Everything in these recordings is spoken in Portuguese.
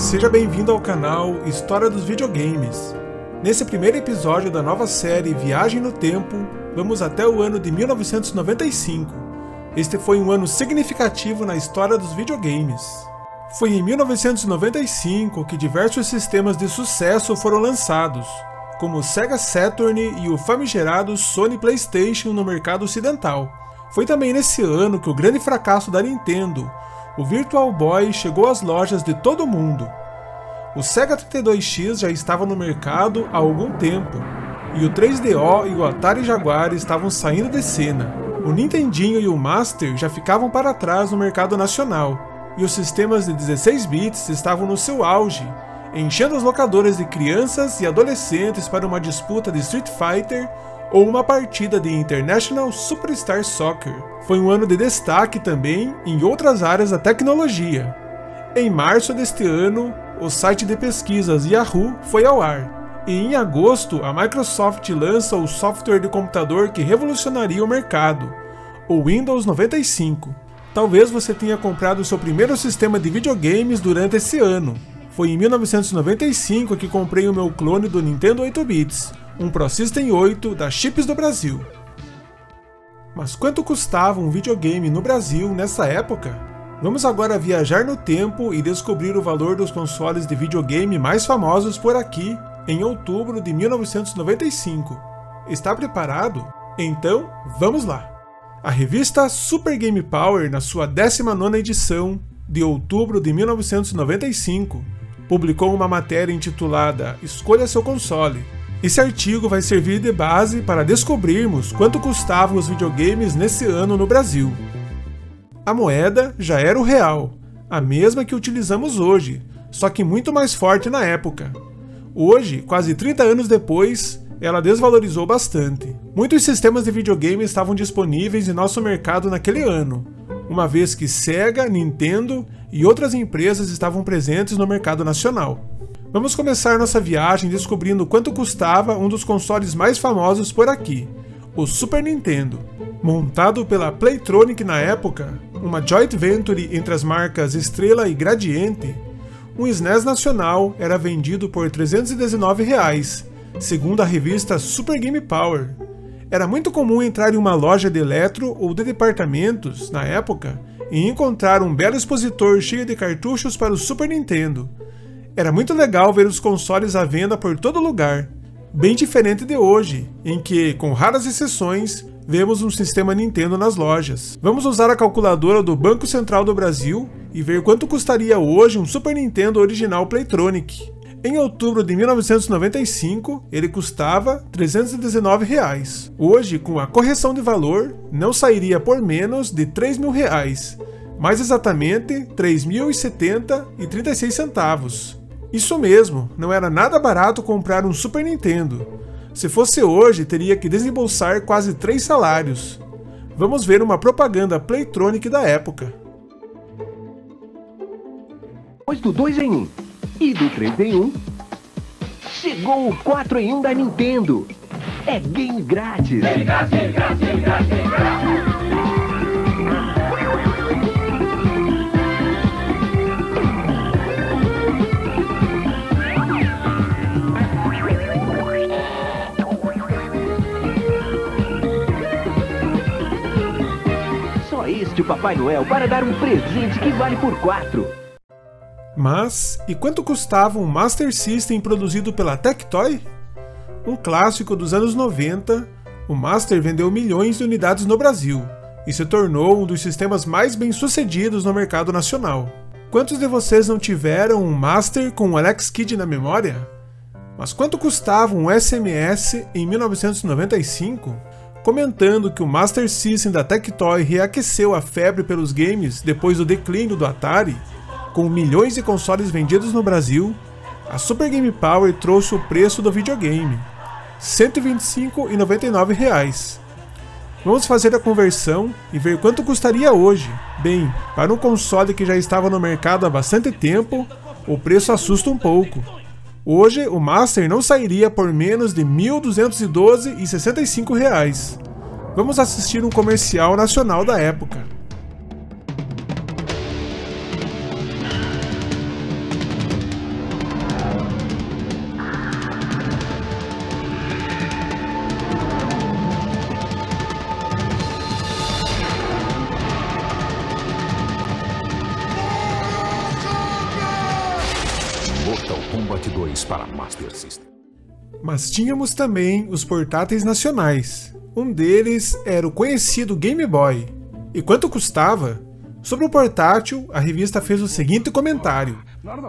Seja bem-vindo ao canal História dos Videogames. Nesse primeiro episódio da nova série Viagem no Tempo, vamos até o ano de 1995. Este foi um ano significativo na história dos videogames. Foi em 1995 que diversos sistemas de sucesso foram lançados, como o Sega Saturn e o famigerado Sony PlayStation no mercado ocidental. Foi também nesse ano que o grande fracasso da Nintendo, o Virtual Boy, chegou às lojas de todo o mundo. O Sega 32X já estava no mercado há algum tempo, e o 3DO e o Atari Jaguar estavam saindo de cena. O Nintendinho e o Master já ficavam para trás no mercado nacional, e os sistemas de 16 bits estavam no seu auge, enchendo as locadoras de crianças e adolescentes para uma disputa de Street Fighter ou uma partida de International Superstar Soccer. Foi um ano de destaque também em outras áreas da tecnologia. Em março deste ano, o site de pesquisas Yahoo foi ao ar, e em agosto a Microsoft lança o software de computador que revolucionaria o mercado, o Windows 95. Talvez você tenha comprado seu primeiro sistema de videogames durante esse ano. Foi em 1995 que comprei o meu clone do Nintendo 8 bits, um Pro System 8 da Chips do Brasil. Mas quanto custava um videogame no Brasil nessa época? Vamos agora viajar no tempo e descobrir o valor dos consoles de videogame mais famosos por aqui, em outubro de 1995. Está preparado? Então, vamos lá! A revista Super Game Power, na sua 19ª edição, de outubro de 1995, publicou uma matéria intitulada Escolha seu console. Esse artigo vai servir de base para descobrirmos quanto custavam os videogames nesse ano no Brasil. A moeda já era o real, a mesma que utilizamos hoje, só que muito mais forte na época. Hoje, quase 30 anos depois, ela desvalorizou bastante. Muitos sistemas de videogame estavam disponíveis em nosso mercado naquele ano, uma vez que Sega, Nintendo e outras empresas estavam presentes no mercado nacional. Vamos começar nossa viagem descobrindo quanto custava um dos consoles mais famosos por aqui, o Super Nintendo. Montado pela Playtronic na época, uma joint venture entre as marcas Estrela e Gradiente, um SNES nacional era vendido por R$ 319, segundo a revista Super Game Power. Era muito comum entrar em uma loja de eletro ou de departamentos, na época, e encontrar um belo expositor cheio de cartuchos para o Super Nintendo. Era muito legal ver os consoles à venda por todo lugar, bem diferente de hoje, em que, com raras exceções, vemos um sistema Nintendo nas lojas. Vamos usar a calculadora do Banco Central do Brasil e ver quanto custaria hoje um Super Nintendo original Playtronic. Em outubro de 1995, ele custava R$ 319. Hoje, com a correção de valor, não sairia por menos de R$ 3.000, mais exatamente R$ 3.070,36. Isso mesmo, não era nada barato comprar um Super Nintendo. Se fosse hoje, teria que desembolsar quase 3 salários. Vamos ver uma propaganda Playtronic da época. Depois do 2 em 1 e do 3 em 1, chegou o 4 em 1 da Nintendo. É game grátis. Game grátis, game grátis, game grátis, game grátis. Este Papai Noel para dar um presente que vale por 4. Mas, e quanto custava um Master System produzido pela Tectoy? Um clássico dos anos 90, o Master vendeu milhões de unidades no Brasil e se tornou um dos sistemas mais bem-sucedidos no mercado nacional. Quantos de vocês não tiveram um Master com um Alex Kidd na memória? Mas quanto custava um SMS em 1995? Comentando que o Master System da Tectoy reaqueceu a febre pelos games depois do declínio do Atari, com milhões de consoles vendidos no Brasil, a Super Game Power trouxe o preço do videogame, R$ 125,99. Vamos fazer a conversão e ver quanto custaria hoje. Bem, para um console que já estava no mercado há bastante tempo, o preço assusta um pouco. Hoje, o Master não sairia por menos de R$ 1.212,65. Vamos assistir um comercial nacional da época. 2 para Master System. Mas tínhamos também os portáteis nacionais. Um deles era o conhecido Game Boy. E quanto custava? Sobre o portátil, a revista fez o seguinte comentário: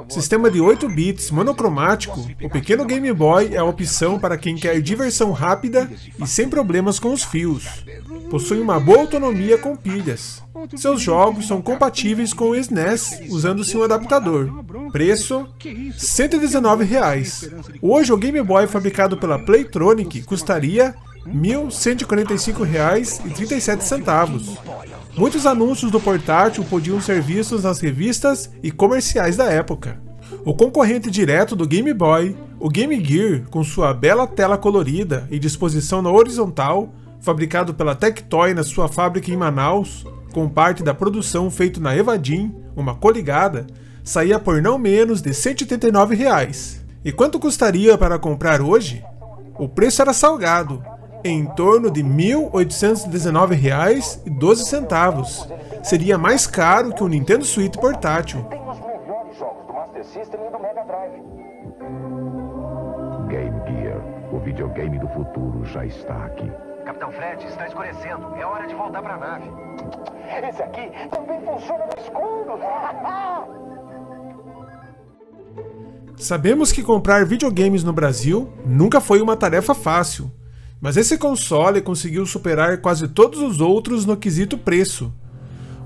sistema de 8 bits monocromático, o pequeno Game Boy é a opção para quem quer diversão rápida e sem problemas com os fios. Possui uma boa autonomia com pilhas. Seus jogos são compatíveis com o SNES, usando-se um adaptador. Preço: R$ 119. Hoje o Game Boy fabricado pela Playtronic custaria R$ 1.145,37. Muitos anúncios do portátil podiam ser vistos nas revistas e comerciais da época. O concorrente direto do Game Boy, o Game Gear, com sua bela tela colorida e disposição na horizontal, fabricado pela Tectoy na sua fábrica em Manaus, com parte da produção feito na Evadim, uma coligada, saía por não menos de R$ 189. E quanto custaria para comprar hoje? O preço era salgado, em torno de R$ 1.819,12. Seria mais caro que o Nintendo Switch portátil. Tem os melhores jogos do Master System e do Mega Drive. Game Gear, o videogame do futuro já está aqui. Capitão Fred, está escurecendo. É hora de voltar para a nave. Esse aqui também funciona no escuro. Sabemos que comprar videogames no Brasil nunca foi uma tarefa fácil, mas esse console conseguiu superar quase todos os outros no quesito preço.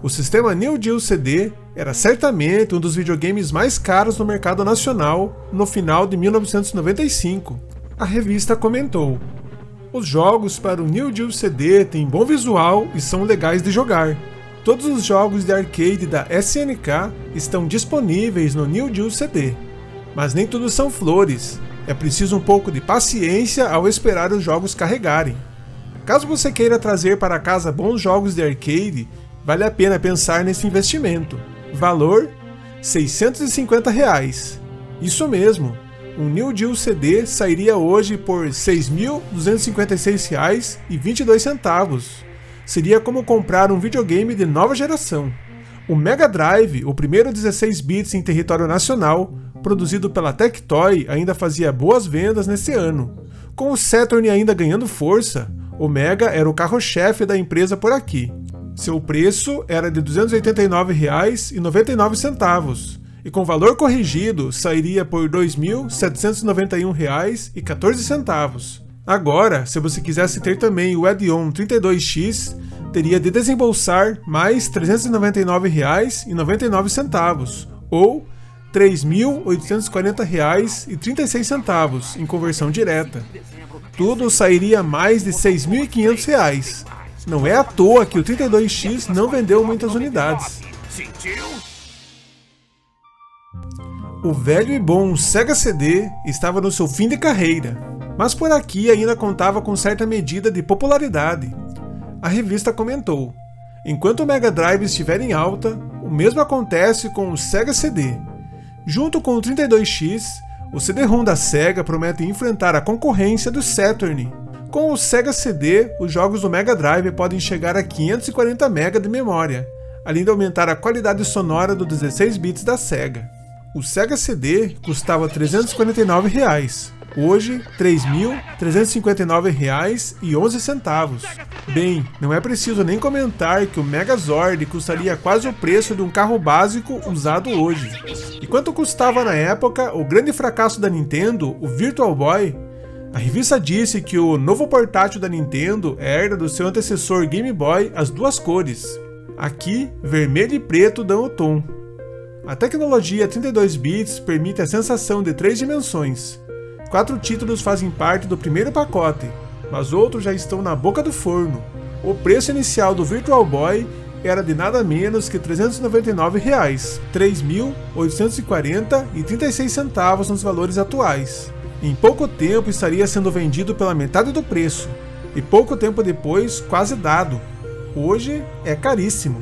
O sistema Neo Geo CD era certamente um dos videogames mais caros no mercado nacional no final de 1995. A revista comentou: os jogos para o Neo Geo CD têm bom visual e são legais de jogar. Todos os jogos de arcade da SNK estão disponíveis no Neo Geo CD. Mas nem tudo são flores. É preciso um pouco de paciência ao esperar os jogos carregarem. Caso você queira trazer para casa bons jogos de arcade, vale a pena pensar nesse investimento. Valor: R$ 650. Isso mesmo, um Neo Geo CD sairia hoje por R$ 6.256,22. Seria como comprar um videogame de nova geração. O Mega Drive, o primeiro 16 bits em território nacional, produzido pela Tectoy, ainda fazia boas vendas nesse ano. Com o Saturn ainda ganhando força, o Mega era o carro-chefe da empresa por aqui. Seu preço era de R$ 289,99 e com valor corrigido sairia por R$ 2.791,14. Agora, se você quisesse ter também o add-on 32X, teria de desembolsar mais R$ 399,99 ou R$ 3.840,36 em conversão direta. Tudo sairia mais de R$ 6.500. Não é à toa que o 32X não vendeu muitas unidades. O velho e bom Sega CD estava no seu fim de carreira, mas por aqui ainda contava com certa medida de popularidade. A revista comentou: enquanto o Mega Drive estiver em alta, o mesmo acontece com o Sega CD. Junto com o 32X, o CD-ROM da Sega promete enfrentar a concorrência do Saturn. Com o Sega CD, os jogos do Mega Drive podem chegar a 540 MB de memória, além de aumentar a qualidade sonora do 16 bits da Sega. O Sega CD custava R$ 349, hoje R$ 3.359,11. Bem, não é preciso nem comentar que o Megazord custaria quase o preço de um carro básico usado hoje. E quanto custava na época o grande fracasso da Nintendo, o Virtual Boy? A revista disse que o novo portátil da Nintendo herda do seu antecessor Game Boy as duas cores. Aqui, vermelho e preto dão o tom. A tecnologia 32 bits permite a sensação de 3 dimensões. 4 títulos fazem parte do primeiro pacote, mas outros já estão na boca do forno. O preço inicial do Virtual Boy era de nada menos que R$ 399, R$ 3.840,36 nos valores atuais. Em pouco tempo estaria sendo vendido pela metade do preço, e pouco tempo depois quase dado. Hoje é caríssimo.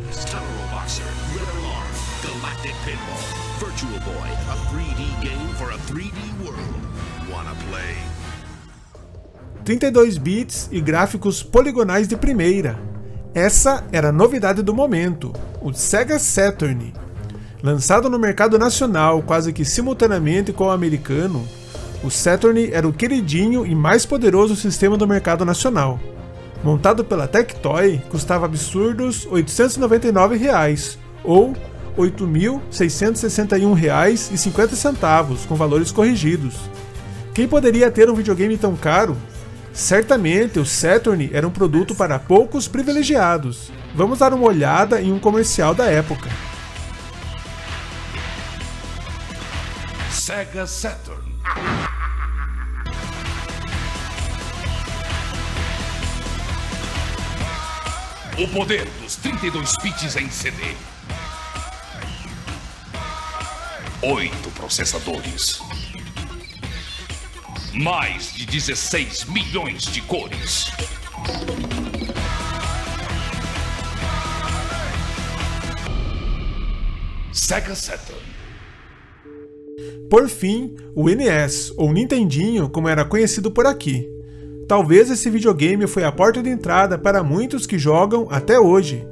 32 bits e gráficos poligonais de primeira. Essa era a novidade do momento, o Sega Saturn. Lançado no mercado nacional quase que simultaneamente com o americano, o Saturn era o queridinho e mais poderoso sistema do mercado nacional. Montado pela Tectoy, custava absurdos R$ 899, ou R$ 8.661,50 com valores corrigidos. Quem poderia ter um videogame tão caro? Certamente o Saturn era um produto para poucos privilegiados. Vamos dar uma olhada em um comercial da época. Sega Saturn. O poder dos 32 bits em CD. 8 processadores. Mais de 16 milhões de cores. Sega Saturn. Por fim, o NES, ou Nintendinho, como era conhecido por aqui. Talvez esse videogame foi a porta de entrada para muitos que jogam até hoje.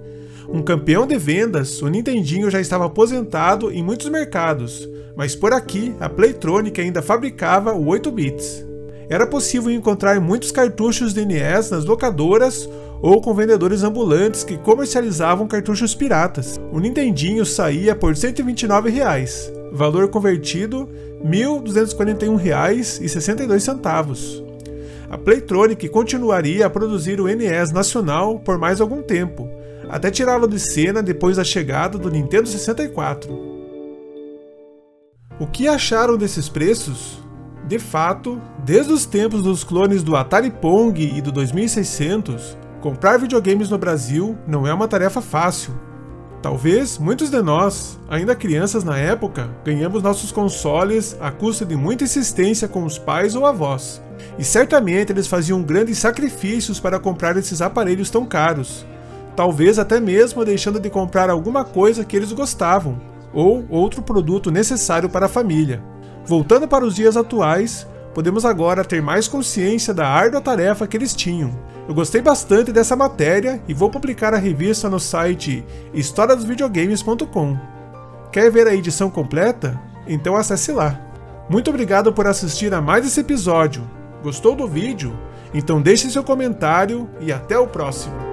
Um campeão de vendas, o Nintendinho já estava aposentado em muitos mercados, mas por aqui a Playtronic ainda fabricava o 8 bits. Era possível encontrar muitos cartuchos de NES nas locadoras ou com vendedores ambulantes que comercializavam cartuchos piratas. O Nintendinho saía por R$ 129, valor convertido R$ 1.241,62. A Playtronic continuaria a produzir o NES nacional por mais algum tempo, até tirá-lo de cena depois da chegada do Nintendo 64. O que acharam desses preços? De fato, desde os tempos dos clones do Atari Pong e do 2600, comprar videogames no Brasil não é uma tarefa fácil. Talvez muitos de nós, ainda crianças na época, ganhamos nossos consoles à custa de muita insistência com os pais ou avós. E certamente eles faziam grandes sacrifícios para comprar esses aparelhos tão caros. Talvez até mesmo deixando de comprar alguma coisa que eles gostavam, ou outro produto necessário para a família. Voltando para os dias atuais, podemos agora ter mais consciência da árdua tarefa que eles tinham. Eu gostei bastante dessa matéria e vou publicar a revista no site historiadosvideogames.com. Quer ver a edição completa? Então acesse lá. Muito obrigado por assistir a mais esse episódio. Gostou do vídeo? Então deixe seu comentário e até o próximo.